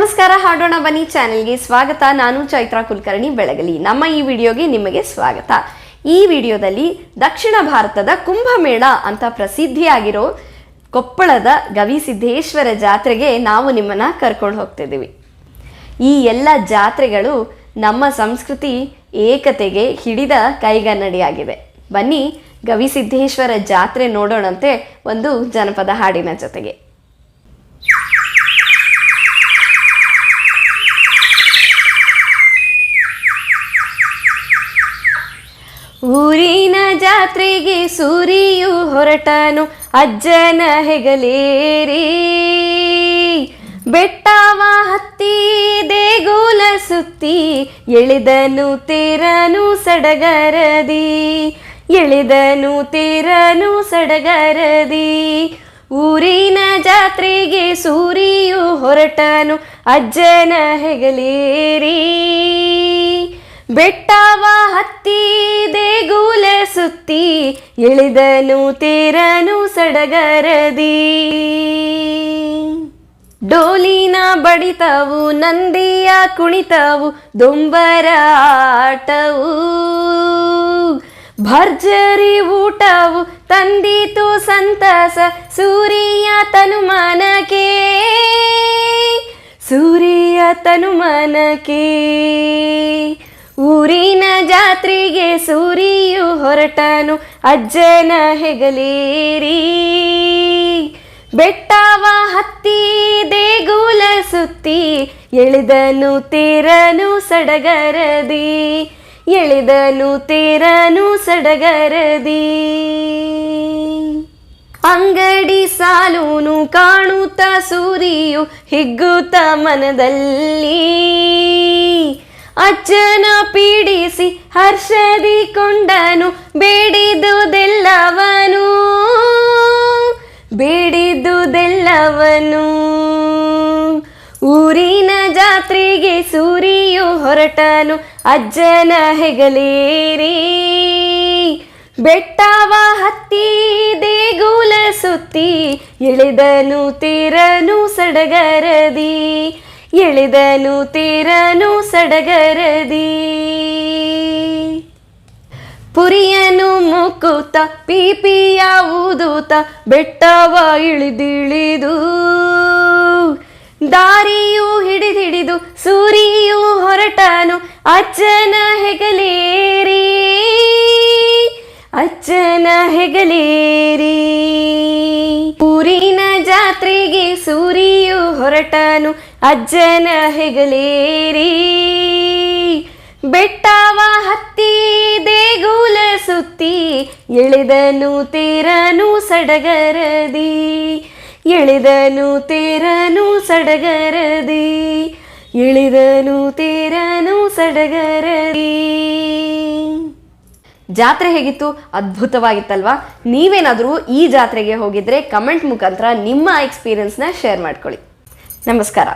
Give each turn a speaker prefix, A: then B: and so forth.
A: ನಮಸ್ಕಾರ, ಹಾಡೋಣ ಬನ್ನಿ ಚಾನೆಲ್ಗೆ ಸ್ವಾಗತ. ನಾನು ಚೈತ್ರಾ ಕುಲಕರ್ಣಿ ಬೆಳಗಲಿ. ನಮ್ಮ ಈ ವಿಡಿಯೋಗೆ ನಿಮಗೆ ಸ್ವಾಗತ. ಈ ವಿಡಿಯೋದಲ್ಲಿ ದಕ್ಷಿಣ ಭಾರತದ ಕುಂಭಮೇಳ ಅಂತ ಪ್ರಸಿದ್ಧಿಯಾಗಿರೋ ಕೊಪ್ಪಳದ ಗವಿಸಿದ್ದೇಶ್ವರ ಜಾತ್ರೆಗೆ ನಾವು ನಿಮ್ಮನ್ನ ಕರ್ಕೊಂಡು ಹೋಗ್ತಿದ್ದೀವಿ. ಈ ಎಲ್ಲ ಜಾತ್ರೆಗಳು ನಮ್ಮ ಸಂಸ್ಕೃತಿ ಏಕತೆಗೆ ಹಿಡಿದ ಕೈಗನ್ನಡಿಯಾಗಿದೆ. ಬನ್ನಿ ಗವಿಸಿದ್ದೇಶ್ವರ ಜಾತ್ರೆ ನೋಡೋಣಂತೆ ಒಂದು ಜನಪದ ಹಾಡಿನ ಜೊತೆಗೆ. ಊರಿನ ಜಾತ್ರೆಗೆ ಸೂರಿಯು ಹೊರಟನು ಅಜ್ಜನ ಹೆಗಲೇರಿ, ಬೆಟ್ಟವ ಹತ್ತಿ ದೇಗುಲ ಸುತ್ತಿ ಎಳೆದನು ತೇರನು ಸಡಗರದಿ, ಎಳೆದನು ತೇರನು ಸಡಗರದಿ. ಊರಿನ ಜಾತ್ರೆಗೆ ಸೂರಿಯು ಹೊರಟನು ಅಜ್ಜನ ಹೆಗಲೇರಿ, ಬೆಟ್ಟವ ಹತ್ತಿ ದೇಗುಲ ಸುತ್ತಿ ಎಳೆದನು ತೇರನು ಸಡಗರದಿ. ಡೋಲಿನ ಬಡಿತವು ನಂದಿಯ ಕುಣಿತವು ದೊಂಬರ ಆಟವು, ಭರ್ಜರಿ ಊಟವು ತಂದಿತು ಸಂತಸ ಸೂರ್ಯ ತನುಮನಕ್ಕೆ, ಸೂರ್ಯ ತನುಮನಕ್ಕೆ. ಊರಿನ ಜಾತ್ರೆಗೆ ಸೂರಿಯು ಹೊರಟನು ಅಜ್ಜನ ಹೆಗಲೇರಿ, ಬೆಟ್ಟವ ಹತ್ತಿ ದೇಗುಲ ಸುತ್ತಿ ಎಳೆದನು ತೇರನು ಸಡಗರದಿ, ಎಳೆದನು ತೇರನು ಸಡಗರದಿ. ಅಂಗಡಿ ಸಾಲೂನು ಕಾಣುತ್ತ ಸೂರಿಯು ಹಿಗ್ಗುತ್ತ ಮನದಲ್ಲಿ, ಅಜ್ಜನ ಪೀಡಿಸಿ ಹರ್ಷದಿ ಕೊಂಡನು ಬೇಡಿದುದೆಲ್ಲವನು, ಬೇಡಿದುದೆಲ್ಲವನು. ಊರಿನ ಜಾತ್ರೆಗೆ ಸೂರಿಯು ಹೊರಟನು ಅಜ್ಜನ ಹೆಗಲೇರಿ, ಬೆಟ್ಟವ ಹತ್ತಿ ದೇಗುಲ ಸುತ್ತಿ ಎಳೆದನು ತೇರನು ಸಡಗರದಿ, ಎಳೆದನು ತೇರನು ಸಡಗರದಿ. ಪುರಿಯನು ಮುಕ್ಕುತ್ತ ಪೀಪಿಯ ಊದುತ್ತ ಬೆಟ್ಟವ ಇಳಿದಿಳಿದು, ದಾರಿಯು ಹಿಡಿದಿಡಿದು ಸೂರಿಯು ಹೊರಟನು ಅಜ್ಜನ ಹೆಗಲೇರಿ, ಅಜ್ಜನ ಹೆಗಲೇರಿ. ಊರಿನ ಜಾತ್ರೆಗೆ ಸೂರಿಯು ಹೊರಟನು ಅಜ್ಜನ ಹೆಗಲೇರಿ, ಬೆಟ್ಟವ ಹತ್ತಿ ದೇಗುಲ ಸುತ್ತಿ ಎಳೆದನು ತೇರನು ಸಡಗರದಿ, ಎಳೆದನು ತೇರನು ಸಡಗರದಿ, ಎಳೆದನು ತೇರನು ಸಡಗರದಿ. ಜಾತ್ರೆ ಹೇಗಿತ್ತು? ಅದ್ಭುತವಾಗಿತ್ತಲ್ವಾ? ನೀವೇನಾದರೂ ಈ ಜಾತ್ರೆಗೆ ಹೋಗಿದ್ರೆ ಕಮೆಂಟ್ ಮುಖಾಂತರ ನಿಮ್ಮ ಎಕ್ಸ್ಪೀರಿಯನ್ಸ್ನ ಶೇರ್ ಮಾಡ್ಕೊಳ್ಳಿ. ನಮಸ್ಕಾರ.